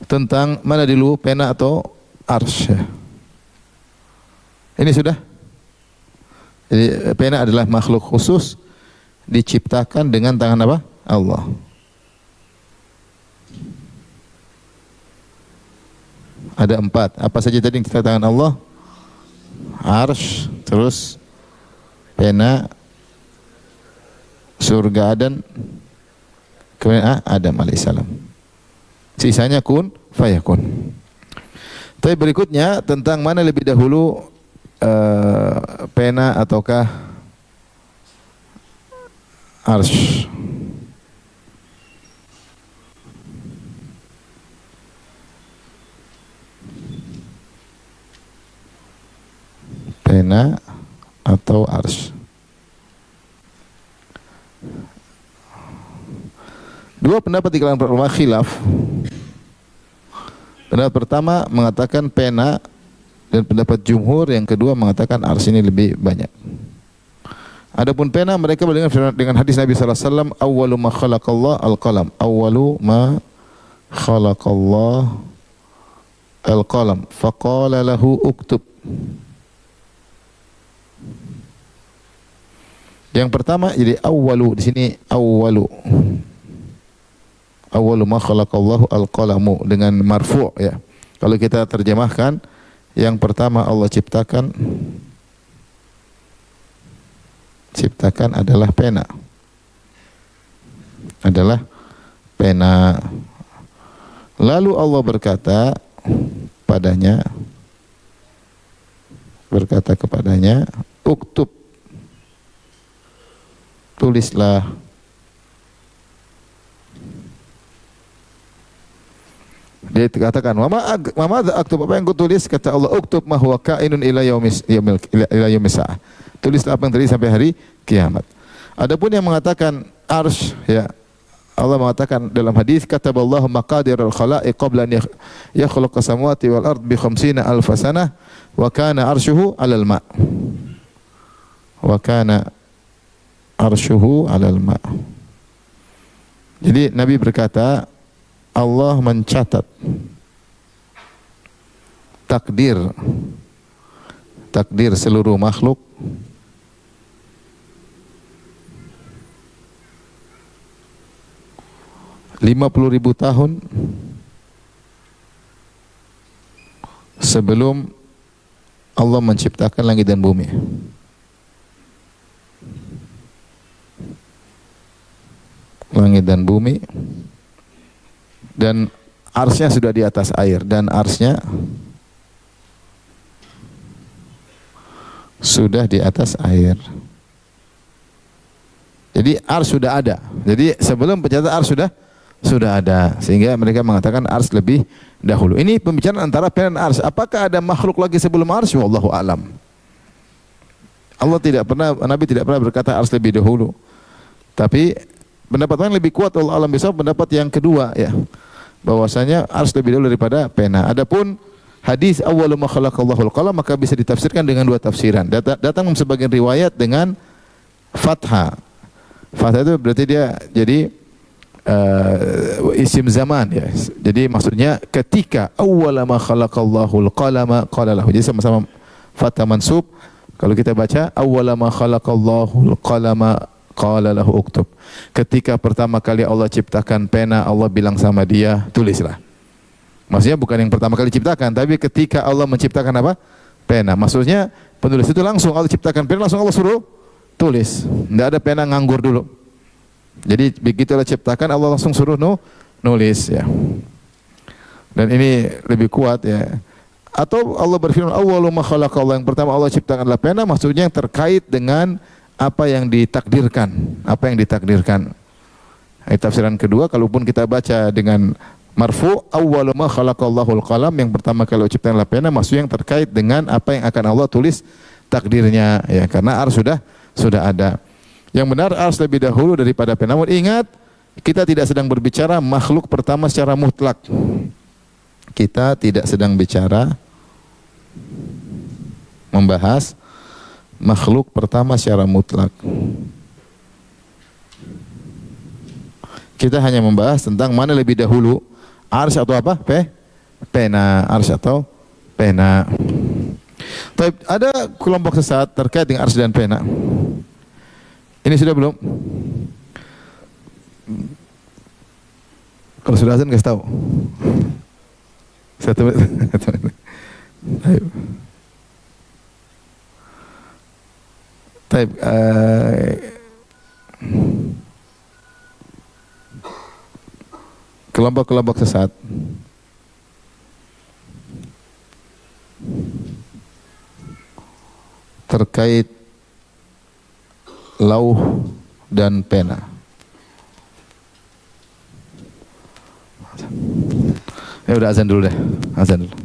tentang mana dulu, pena atau arsy. Ini sudah. Jadi pena adalah makhluk khusus diciptakan dengan tangan apa? Allah. Ada 4. Apa saja tadi yang kita tangan Allah? Arsy, terus pena, surga Aden, kemudian Adam alaihissalam. Sisanya kun fayakun. Tapi berikutnya tentang mana lebih dahulu, pena ataukah arsy. Pena atau arsy. Dua pendapat di kalangan para ulama khilaf. Pendapat pertama mengatakan pena, dan pendapat jumhur yang kedua mengatakan arsy ini lebih banyak. Adapun pena, mereka berdengar dengan hadis Nabi sallallahu alaihi wasallam, awwalu ma khalaqallah al-qalam. Awwalu ma khalaqallah al-qalam. Faqala lahu uktub. Yang pertama, jadi awwalu di sini awwalu ma khalaqallahu al-qalamu dengan marfu' ya. Kalau kita terjemahkan, yang pertama Allah ciptakan adalah pena. Lalu Allah berkata kepadanya, uktub, tulislah. Dia katakan, mama aktub, apa yang ku tulis? Kata Allah, uktub ma huwa kainun ila yaumis sa'ah. Tulislah apa yang terjadi sampai hari kiamat. Adapun yang mengatakan arsy ya, Allah mengatakan dalam hadis, kataballahu maqadiral khalaiq qabla an yakhluqa samawati wal ard bi 50 alf sanah wa kana arshuhu 'alal ma'. Jadi Nabi berkata, Allah mencatat takdir seluruh makhluk $50,000 tahun sebelum Allah menciptakan langit dan bumi. Langit dan bumi, dan arsy-nya sudah di atas air, dan arsy-nya sudah di atas air. Jadi arsy sudah ada. Jadi sebelum penciptaan arsy sudah ada, sehingga mereka mengatakan arsy lebih dahulu. Ini pembicaraan antara pena dan arsy. Apakah ada makhluk lagi sebelum arsy? Wallahu a'lam. Nabi tidak pernah berkata arsy lebih dahulu. Tapi pendapat yang lebih kuat, Allah alam bisawab, pendapat yang kedua ya, bahwasanya arsy lebih dahulu daripada pena. Adapun hadis awwalu ma khalaqallahu al-qalam, maka bisa ditafsirkan dengan 2 tafsiran. Datang sebagian riwayat dengan fathah. Fathah itu berarti dia jadi isim zaman ya. Jadi maksudnya ketika awwala ma khalaqallahu al-qalama qala lahu. Jadi sama-sama fathah mansub. Kalau kita baca awwala ma khalaqallahu al-qalama qala lahu uktub. Ketika pertama kali Allah ciptakan pena, Allah bilang sama dia, tulislah. Maksudnya bukan yang pertama kali ciptakan, tapi ketika Allah menciptakan apa? Pena. Maksudnya penulis itu langsung Allah ciptakan pena, langsung Allah suruh tulis. Tidak ada pena nganggur dulu. Jadi begitu Allah ciptakan, Allah langsung suruh nulis ya. Dan ini lebih kuat ya. Atau Allah berfirman, awwalu ma khalaqallah, yang pertama Allah ciptakan adalah pena, maksudnya yang terkait dengan apa yang ditakdirkan, apa yang ditakdirkan. Tafsiran kedua, kalaupun kita baca dengan marfu, awwalu ma khalaqallahul qalam, yang pertama kali Allah ciptakan adalah pena, maksudnya yang terkait dengan apa yang akan Allah tulis takdirnya, ya, karena ars sudah ada. Yang benar ars lebih dahulu daripada pena. Namun ingat, kita tidak sedang berbicara makhluk pertama secara mutlak. Kita tidak sedang bicara membahas makhluk pertama secara mutlak. Kita hanya membahas tentang mana lebih dahulu, arsy atau apa? Pena, arsy atau pena. Tapi ada kelompok sesat terkait dengan arsy dan pena. Ini sudah belum? Kalau sudah azan kasih tahu. Satu menit. Ayo. Taib, kelompok-kelompok sesat terkait lauh dan pena. Ya udah, azan dulu deh, azan dulu.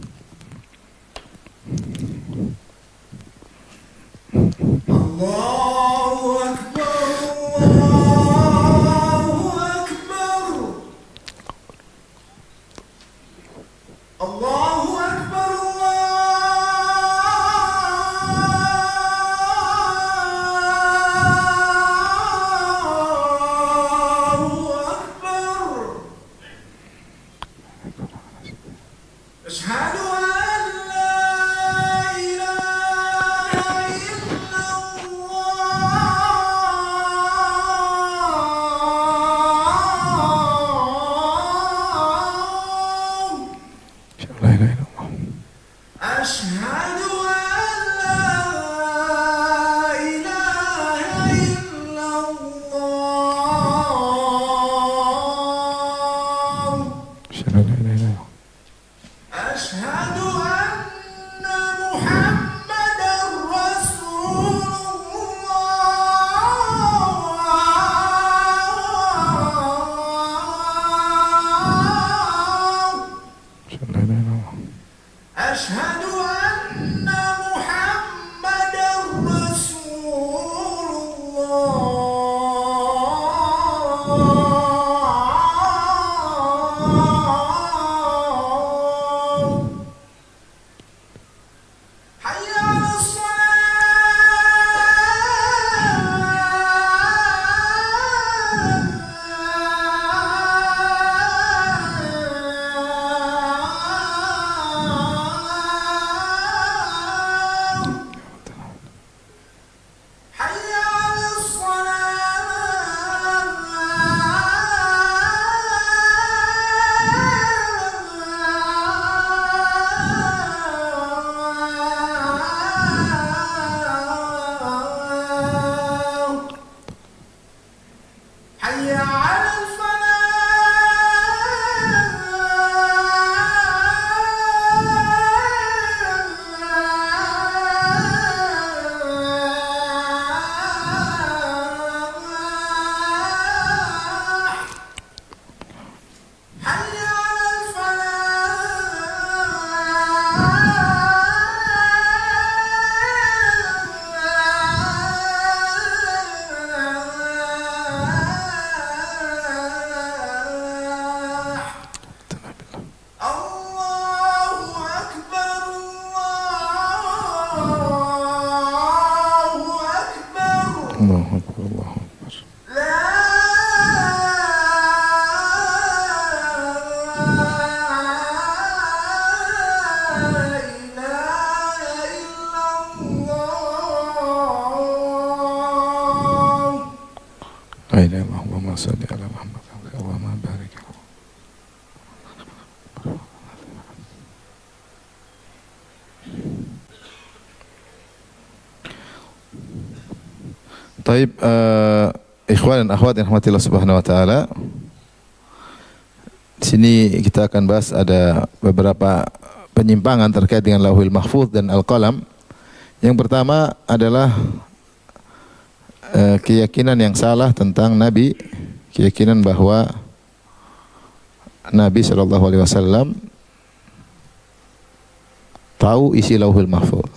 Allahu Akbar, Allahu Akbar, Allahu Akbar, Allahu Akbar. Asyhadu an la ilaha illallah. Asyhadu an la ilaha illallah. Asyhadu anna Muhammadar Rasulullah. Asyhadu anna Muhammadar Rasulullah. Hayya 'alas salat. Hayya 'alas salat. Hayya 'alal falah. Hayya 'alal falah. Allahu Akbar, Allahu Akbar. Allahu Akbar, Allahu Akbar. La ilaha illallah. La ilaha illallah, Allahumma shalli ala Muhammad, Allahumma barik ala Muhammad. Taib, ikhwan dan akhwat yang rahmatillah subhanahu wa ta'ala, di sini kita akan bahas ada beberapa penyimpangan terkait dengan Lauhul Mahfuz dan Al-Qalam. Yang pertama adalah keyakinan yang salah tentang Nabi, keyakinan bahwa Nabi SAW tahu isi Lauhul Mahfuz.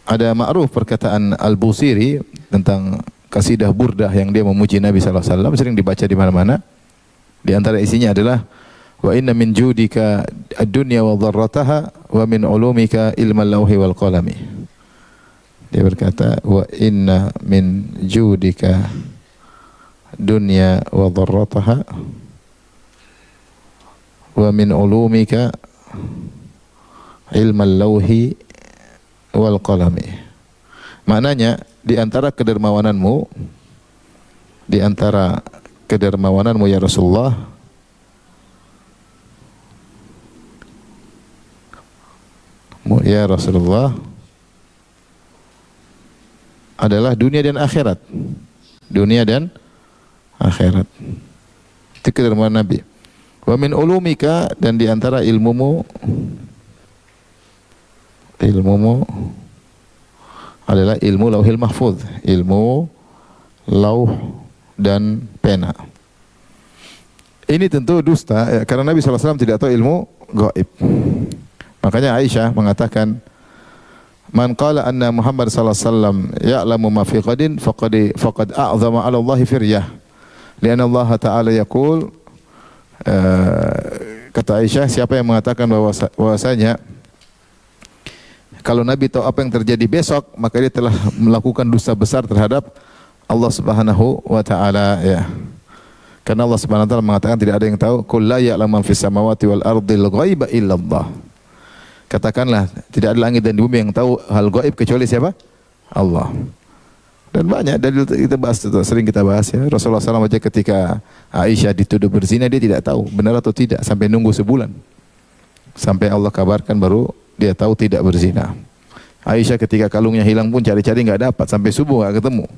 Ada ma'ruf perkataan Al-Busiri tentang kasidah Burdah yang dia memuji Nabi SAW, sering dibaca di mana-mana. Di antara isinya adalah wa inna min judika ad-dunya wa dharrataha wa min ulumika ilmal lauhi wal qalami. Dia berkata wa inna min judika dunya wa dharrataha wa min ulumika ilmal lauhi wal qalami. Maknanya di antara kedermawananmu ya Rasulullah, ya Rasulullah, adalah dunia dan akhirat. Dunia dan akhirat. Itu kedermawanan Nabi. Wa min ulumika, dan di antara ilmumu adalah ilmu Lauhil Mahfuz, ilmu lauh dan pena. Ini tentu dusta ya, karena Nabi SAW tidak tahu ilmu gaib. Makanya Aisyah mengatakan, man qala anna Muhammad sallallahu alaihi wasallam ya'lamu ma fi qadin faqad a'zama 'ala Allah firyah. Lianna Allah Ta'ala yaqul, kata Aisyah, siapa yang mengatakan bahwasanya kalau Nabi tahu apa yang terjadi besok, maka dia telah melakukan dosa besar terhadap Allah Subhanahu wa taala ya. Karena Allah Subhanahu wa taala mengatakan tidak ada yang tahu, qul la ya'lamu man fis samawati wal ardil ghaiba illallah. Katakanlah tidak ada langit dan bumi yang tahu hal gaib kecuali siapa? Allah. Dan banyak dalil kita bahas, sering kita bahas ya. Rasulullah SAW aja ketika Aisyah dituduh berzina, dia tidak tahu benar atau tidak sampai nunggu sebulan. Sampai Allah kabarkan baru dia tahu tidak berzina. Aisyah ketika kalungnya hilang pun cari-cari enggak dapat, sampai subuh enggak ketemu.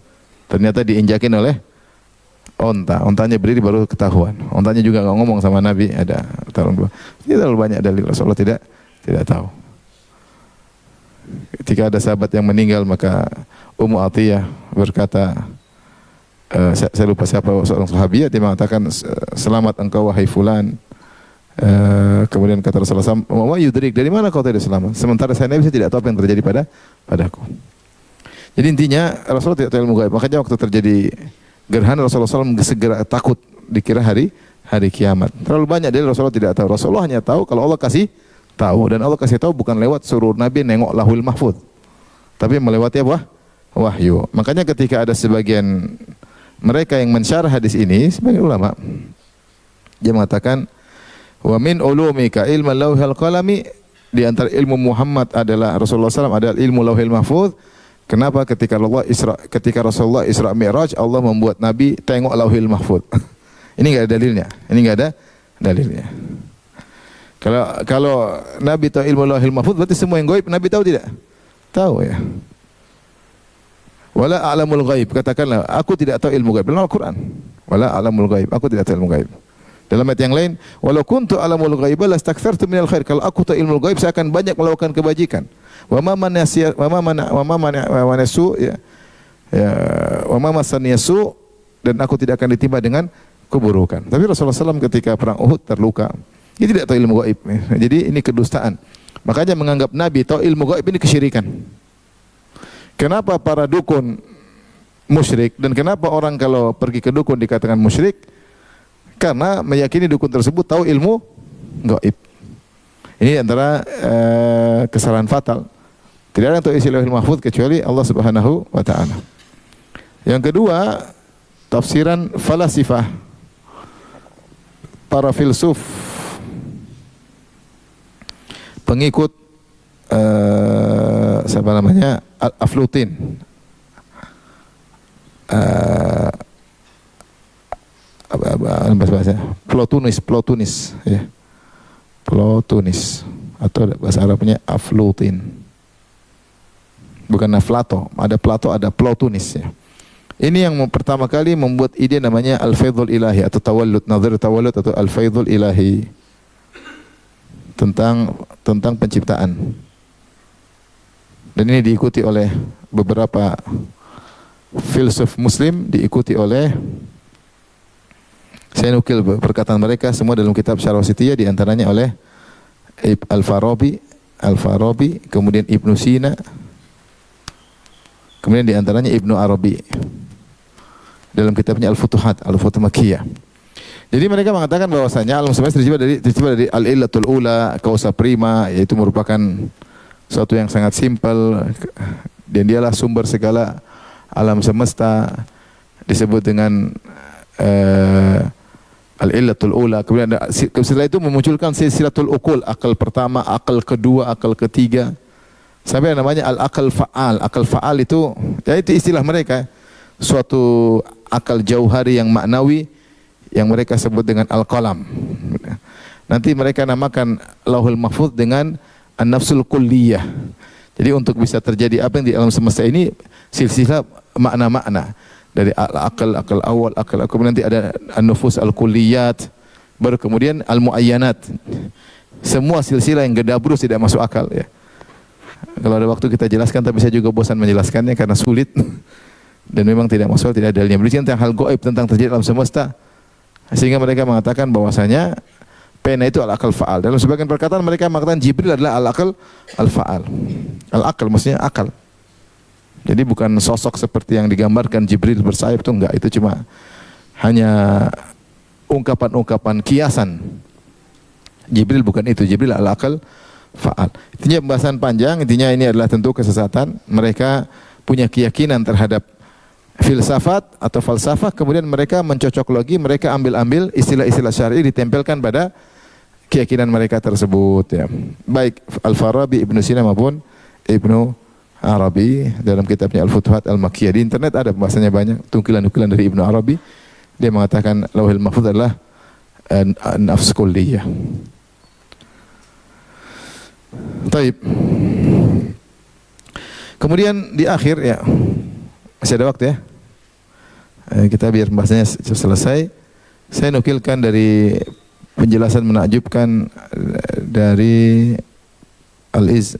Ternyata diinjakin oleh onta. Ontanya berdiri baru ketahuan. Ontanya juga enggak ngomong sama Nabi, ada tarung dua. Ini terlalu banyak dalil Rasulullah tidak tahu. Ketika ada sahabat yang meninggal, maka Ummu Atiyah berkata, saya lupa siapa, seorang sahabiah, dia mengatakan, selamat engkau wahai fulan. Kemudian kata Rasulullah SAW, "Wa yudrik, dari mana kau tidak selamat? Sementara saya Nabi, saya tidak tahu apa yang terjadi padaku." Jadi intinya Rasulullah tidak tahu ilmu gaib. Makanya waktu terjadi gerhana, Rasulullah SAW segera takut, dikira hari kiamat. Terlalu banyak dari Rasulullah tidak tahu. Rasulullah hanya tahu kalau Allah kasih tahu, dan Allah kasih tahu bukan lewat suruh Nabi nengok Lauhul Mahfuz, tapi melewati apa? Wahyu. Makanya ketika ada sebagian mereka yang mensyarah hadis ini, sebagian ulama, dia mengatakan, wa min ulumika ilmu lauhil qalami, di antara ilmu Muhammad adalah Rasulullah SAW adalah ilmu Lauhil Mahfuz. Kenapa ketika Rasulullah Isra Mi'raj, Allah membuat Nabi tengok Lauhil Mahfuz? Ini enggak ada dalilnya. Kalau Nabi tahu ilmu Lauhil Mahfuz, berarti semua yang gaib Nabi tahu tidak? Tahu ya. Wala a'lamul ghaib, katakanlah aku tidak tahu ilmu gaib. Dalam Al-Qur'an, wala a'lamul ghaib, aku tidak tahu ilmu gaib. Dalam ayat yang lain, walau kuntu a'lamul ghaiba lastakthartu minal khair, kalau aku tahu ilmu gaib saya akan banyak melakukan kebajikan. Wa ma manasu ya wa ma masaniyasu, dan aku tidak akan ditimpa dengan keburukan. Tapi Rasulullah SAW ketika perang Uhud terluka, dia tidak tahu ilmu gaib. Jadi ini kedustaan. Makanya menganggap Nabi tahu ilmu gaib ini kesyirikan. Kenapa para dukun musyrik, dan kenapa orang kalau pergi ke dukun dikatakan musyrik? Karena meyakini dukun tersebut tahu ilmu gaib. Ini antara kesalahan fatal. Tidak ada yang tahu isi Lauhul Mahfuz kecuali Allah Subhanahu wa taala. Yang kedua, tafsiran falasifah, para filsuf, pengikut siapa namanya? Aflutin. Bahasa Plotinus ya. Plotinus, atau bahasa Arabnya Aflutin. Bukan Plato, ada Plato, ada Plotinus ya. Ini yang pertama kali membuat ide namanya Al-Faidhul Ilahi atau Tawallud, nazar Tawallud atau Al-Faidhul Ilahi tentang penciptaan. Dan ini diikuti oleh beberapa filsuf muslim, diikuti oleh, saya nukil perkataan mereka semua dalam kitab Syarah Wasithiyah, di antaranya oleh Al-Farabi, kemudian Ibnu Sina, kemudian di antaranya Ibnu Arabi dalam kitabnya Al-Futuhat, Al-Futuh Makkiyah. Jadi mereka mengatakan bahwasanya alam semesta tercipta dari al-illatul ula, causa prima, yaitu merupakan suatu yang sangat simpel, dan dialah sumber segala alam semesta, disebut dengan al-illatul ula. Kemudian setelah itu memunculkan silsilatul uqul, akal pertama, akal kedua, akal ketiga, sampai namanya al-akal fa'al. Akal fa'al itu, ya itu istilah mereka, suatu akal jauhari yang maknawi yang mereka sebut dengan al-qalam. Nanti mereka namakan Lauhul Mahfuz dengan an-nafsul kulliyah. Jadi untuk bisa terjadi apa yang di alam semesta ini, silsilah makna-makna dari akal awal, akal kemudian nanti ada an-nufus al-kulliyat, baru kemudian al-muayyanat. Semua silsilah yang gedabrus tidak masuk akal ya. Kalau ada waktu kita jelaskan, tapi saya juga bosan menjelaskannya karena sulit dan memang tidak masuk, tidak ada dalilnya. Berbicara tentang hal gaib, tentang terjadi alam semesta, sehingga mereka mengatakan bahwasanya pena itu al-akal fa'al. Dalam sebagian perkataan mereka mengatakan Jibril adalah al-akal al-fa'al. Al-akal maksudnya akal. Jadi bukan sosok seperti yang digambarkan Jibril bersayap, itu enggak, itu cuma hanya ungkapan-ungkapan kiasan. Jibril bukan itu, Jibril al-akal fa'al. Intinya pembahasan panjang, intinya ini adalah tentu kesesatan. Mereka punya keyakinan terhadap filsafat atau falsafah, kemudian mereka mencocoklogi, mereka ambil-ambil istilah-istilah syar'i ditempelkan pada keyakinan mereka tersebut ya. Baik Al-Farabi, Ibnu Sina maupun Ibnu Arabi dalam kitabnya Al-Futuhat Al-Makkiyah. Di internet ada pembahasannya banyak, tungkilan-tungkilan dari Ibnu Arabi. Dia mengatakan Lauhul Mahfuz adalah nafs kulliyah. Taib. Kemudian di akhir ya, masih ada waktu ya, kita biar pembahasannya selesai. Saya nukilkan dari penjelasan menakjubkan dari Al-Iz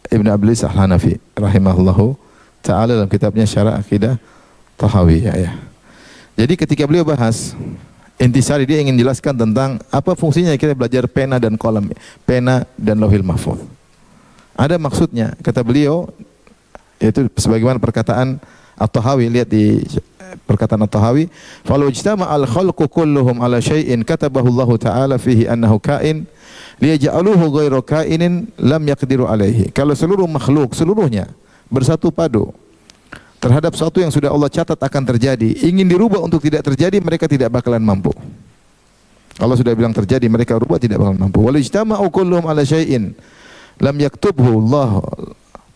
Ibn Ablis Al-Hanafi rahimahullahu ta'ala dalam kitabnya Syarah Aqidah Tahawiyah ya. Jadi ketika beliau bahas intisari, dia ingin jelaskan tentang apa fungsinya kita belajar pena dan kolam, pena dan Lauhil Mahfuz. Ada maksudnya, kata beliau, yaitu sebagaimana perkataan At-Tahawi, lihat di perkataan At-Tahawi, "Falau ijtama'al khalqu kulluhum ala syai'in katabahu Allah Ta'ala fihi annahu kain liyaj'aluhu ghairu kainin lam yaqdiru alaihi." Kalau seluruh makhluk seluruhnya bersatu padu terhadap sesuatu yang sudah Allah catat akan terjadi, ingin dirubah untuk tidak terjadi, mereka tidak bakalan mampu. Allah sudah bilang terjadi, mereka rubah tidak bakalan mampu. Walau ijtama'u kulluhum ala syai'in lam yaktubhu Allah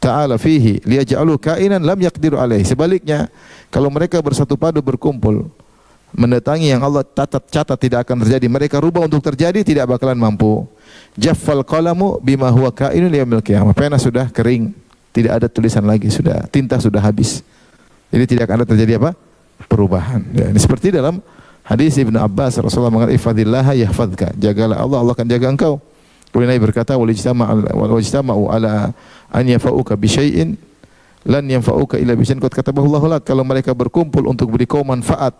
Ta'ala fihi liyaj'alu kainan lam yaqdiru alaihi. Sebaliknya, kalau mereka bersatu padu berkumpul mendatangi yang Allah catat tidak akan terjadi, mereka rubah untuk terjadi, tidak bakalan mampu. Jaffal qalamu bima huwa kainun yaumil qiyamah. Pena sudah kering, tidak ada tulisan lagi, sudah tinta sudah habis. Jadi tidak akan ada terjadi apa? Perubahan. Ya, ini seperti dalam hadis Ibnu Abbas, Rasulullah mengatakan ihfazillaha yahfazka. Jagalah Allah, Allah akan jaga engkau. Kemudian Nabi berkata walijtama'u ala an yanfa'uka bi syai'in lan yanfa'uka illa bi syai'in qad katabahu Allah lak. Kalau mereka berkumpul untuk beri kau manfaat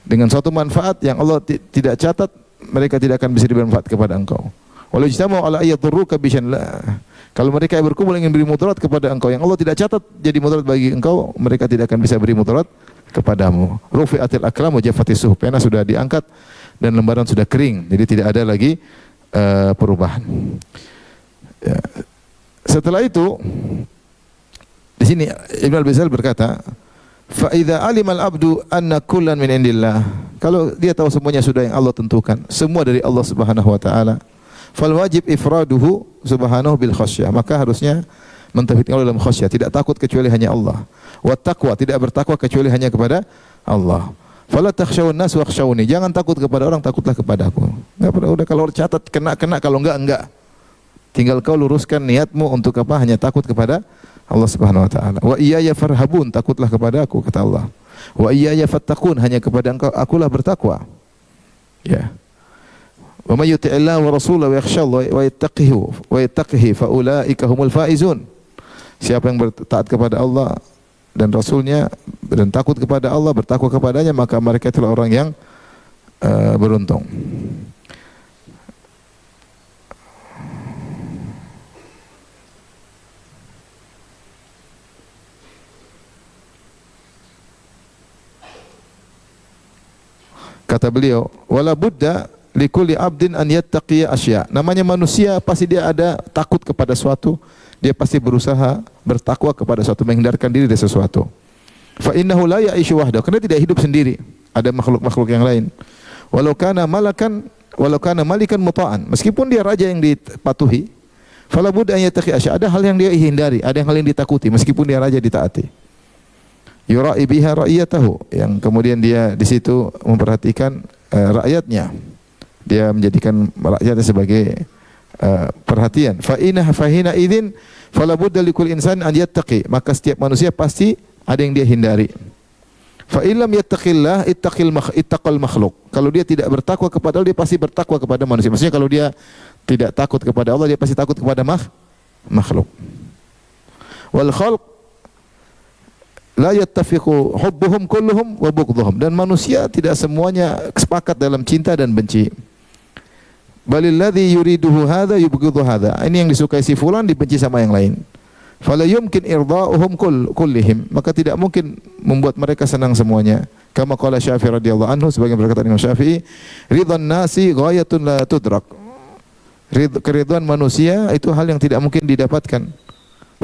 dengan suatu manfaat yang Allah tidak catat, mereka tidak akan bisa diberi manfaat kepada engkau. Walijtama'u ala ayaturruka bi syai'in. Kalau mereka berkumpul ingin beri mudarat kepada engkau yang Allah tidak catat jadi mudarat bagi engkau, mereka tidak akan bisa beri mudarat kepadamu. Rufi'atil aqlam wa jaffatis suhuf. Pena sudah diangkat dan lembaran sudah kering, jadi tidak ada lagi perubahan. Ya. Setelah itu, di sini Ibn Al-Bizal berkata, fa idza alima al-abdu anna kullan min indillah. Kalau dia tahu semuanya sudah yang Allah tentukan, semua dari Allah Subhanahu wa taala, fal wajib ifraduhu subhanahu bil khasyah. Maka harusnya mentauhidkan Allah dalam khasyah, tidak takut kecuali hanya Allah. Wa taqwa, tidak bertakwa kecuali hanya kepada Allah. Fala takhshawun nas wakhshawni. Jangan takut kepada orang, takutlah kepadaku. Enggak perlu, udah kalau catat kena, kalau enggak. Tinggal kau luruskan niatmu untuk apa? Hanya takut kepada Allah Subhanahu wa taala. Wa iyaya farhabun, takutlah kepada aku, kata Allah. Wa iyaya fattaqun, hanya kepada engkau akulah bertakwa. Ya. Wa may yuti'illah wa rasulahu wa yakhshallah wa yattaqihi fa ulaika humul faizun. Siapa yang taat kepada Allah dan Rasulnya dan takut kepada Allah, bertakwa kepadanya, maka mereka itulah orang yang beruntung. Kata beliau, wala budda likulli abdin an yattaqiya asya. Namanya manusia pasti dia ada takut kepada suatu, dia pasti berusaha bertakwa kepada suatu, menghindarkan diri dari sesuatu. Fa innahu la ya'ishu wahdahu, karena tidak hidup sendiri, ada makhluk-makhluk yang lain. Walau kana malikan muta'an, meskipun dia raja yang dipatuhi, fala budda an yattaqi asya, ada hal yang dia hindari, ada hal yang ditakuti meskipun dia raja ditaati. Yura'i biha ra'iyatahu, yang kemudian dia di situ memperhatikan rakyatnya. Dia menjadikan rakyatnya sebagai perhatian. Fahina idzin fala budda likul insan an yattaqi, maka setiap manusia pasti ada yang dia hindari. Fa illam yattaqillah ittaqal makhluk. Kalau dia tidak bertakwa kepada Allah, dia pasti bertakwa kepada manusia. Maksudnya kalau dia tidak takut kepada Allah, dia pasti takut kepada makhluk. Wal khalq la yattafiqu hubbuhum kulluhum wa bughdhuhum, dan manusia tidak semuanya sepakat dalam cinta dan benci. Balil ladzi yuriduhu hadza yubghidhu hadza, ini yang disukai si fulan dibenci sama yang lain. Fala yumkin irda'uhum kullihim, maka tidak mungkin membuat mereka senang semuanya. Kama qala Syafi'i radhiyallahu anhu, sebagian berkata Imam Syafi'i, ridwan nasi ghayatun la tudrak. Keridhaan manusia itu hal yang tidak mungkin didapatkan.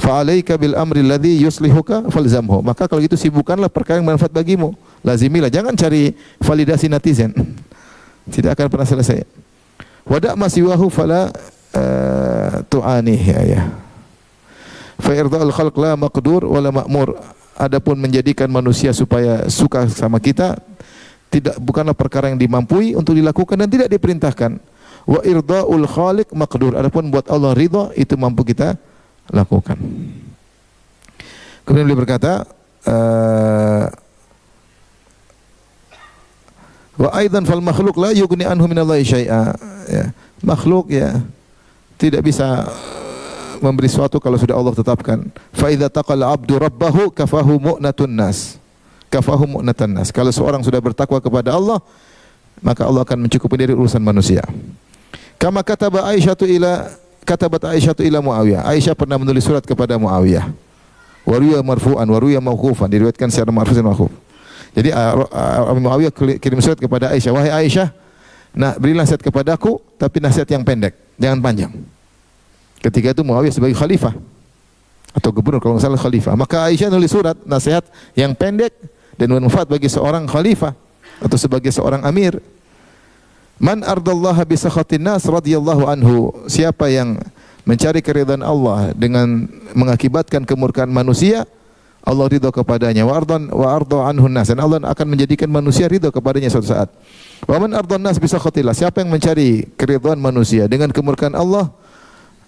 Fa'alaika bil amri alladhi yuslihuka falzamhu, maka kalau gitu sibukkanlah perkara yang bermanfaat bagimu, lazimilah, jangan cari validasi netizen, tidak akan pernah selesai. Wada' ma siwahu fala tu'anih, ya. Fa irda'ul khalq la maqdur wala ma'mur, adapun menjadikan manusia supaya suka sama kita bukanlah perkara yang dimampui untuk dilakukan dan tidak diperintahkan. Wa irda'ul khaliq maqdur, adapun buat Allah ridha itu mampu kita lakukan. Kemudian beliau berkata, wa aidan fal makhluk la yughni anhu minallahi syai'a. Ya, makhluk ya tidak bisa memberi sesuatu kalau sudah Allah tetapkan. Fa idza taqala 'abdu rabbahu kafahu mu'natun nas. Kafahu mu'natan nas. Kalau seorang sudah bertakwa kepada Allah, maka Allah akan mencukupi dari urusan manusia. Kama katabat Aisyatu ila Muawiyah. Aisyah pernah menulis surat kepada Muawiyah. Waruya marfu'an, waruya mauqufan, diriwayatkan secara marfu' dan mauquf. Jadi Muawiyah kirim surat kepada Aisyah, wahai Aisyah, nah berilah nasihat kepadaku, tapi nasihat yang pendek, jangan panjang. Ketika itu Muawiyah sebagai khalifah atau gubernur kalau nggak salah khalifah, maka Aisyah nulis surat nasihat yang pendek dan bermanfaat bagi seorang khalifah atau sebagai seorang amir. Man ardallaha bi sakhatin nas radhiyallahu anhu, siapa yang mencari keridhaan Allah dengan mengakibatkan kemurkaan manusia, Allah ridha kepadanya. Wa arda anhu nas, dan Allah akan menjadikan manusia ridha kepadanya suatu saat. Wa man ardan nas bi sakhatillah, siapa yang mencari keridhaan manusia dengan kemurkaan Allah,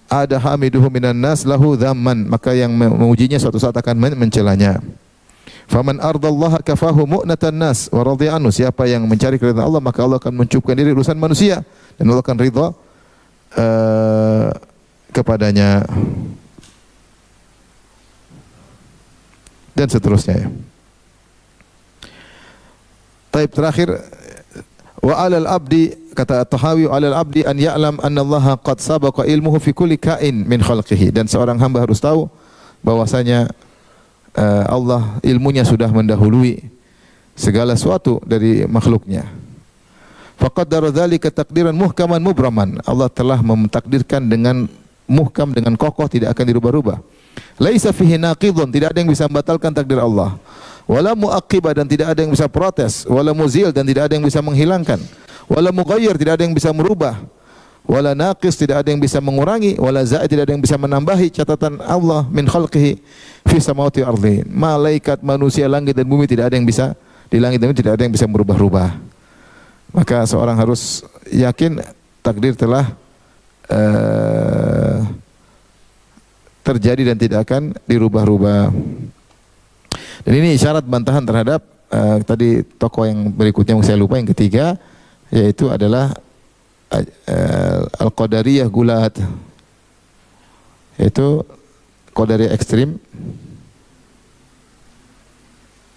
ada hamiduhu minan nas lahu dhamman, maka yang memujinya suatu saat akan mencelanya. Faman ardallaha kafahu mu'natan nas wa radhiya anhu, siapa yang mencari keridhaan Allah, maka Allah akan mencukupkan diri urusan manusia dan Allah akan ridha kepadanya, dan seterusnya. Taib terakhir, wa 'alal abdi, kata At-Tahawi, 'alal abdi an ya'lam anna Allah qad sabaqa ilmuhu fi kulli kain min khalqihi, dan seorang hamba harus tahu bahwasanya Allah ilmunya sudah mendahului segala sesuatu dari makhluknya. Faqaddara dzalika taqdiran muhkaman mubraman, Allah telah mentakdirkan dengan muhkam, dengan kokoh, tidak akan dirubah-rubah. Laisa fihi naqidun, tidak ada yang bisa membatalkan takdir Allah. Wala muaqqiba, dan tidak ada yang bisa protes. Wala muzil, dan tidak ada yang bisa menghilangkan. Wala mughayyir, tidak ada yang bisa merubah. Wala naqis, tidak ada yang bisa mengurangi. Wala zaid, tidak ada yang bisa menambahi catatan Allah min khalqihi fi samawati wal ardi. Malaikat, manusia, langit dan bumi, tidak ada yang bisa, di langit dan bumi tidak ada yang bisa merubah-rubah. Maka seorang harus yakin takdir telah terjadi dan tidak akan dirubah-rubah. Dan ini isyarat bantahan terhadap tadi tokoh yang berikutnya yang saya lupa, yang ketiga yaitu adalah Al-Qadariyah Gulat, yaitu Qadariyah ekstrim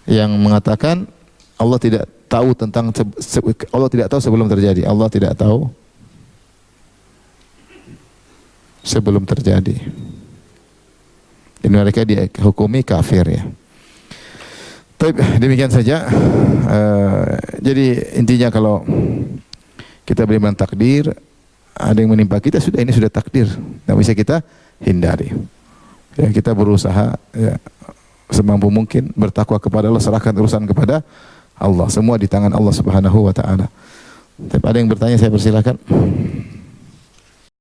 yang mengatakan Allah tidak tahu tentang Allah tidak tahu sebelum terjadi. Allah tidak tahu sebelum terjadi. Dan mereka dihukumi kafir ya. Tapi demikian saja. Jadi intinya kalau kita beriman takdir, ada yang menimpa kita, ini sudah takdir. Tidak bisa kita hindari. Ya, kita berusaha ya, semampu mungkin bertakwa kepada Allah, serahkan urusan kepada Allah. Semua di tangan Allah Subhanahu wa taala. Tapi ada yang bertanya, saya persilakan.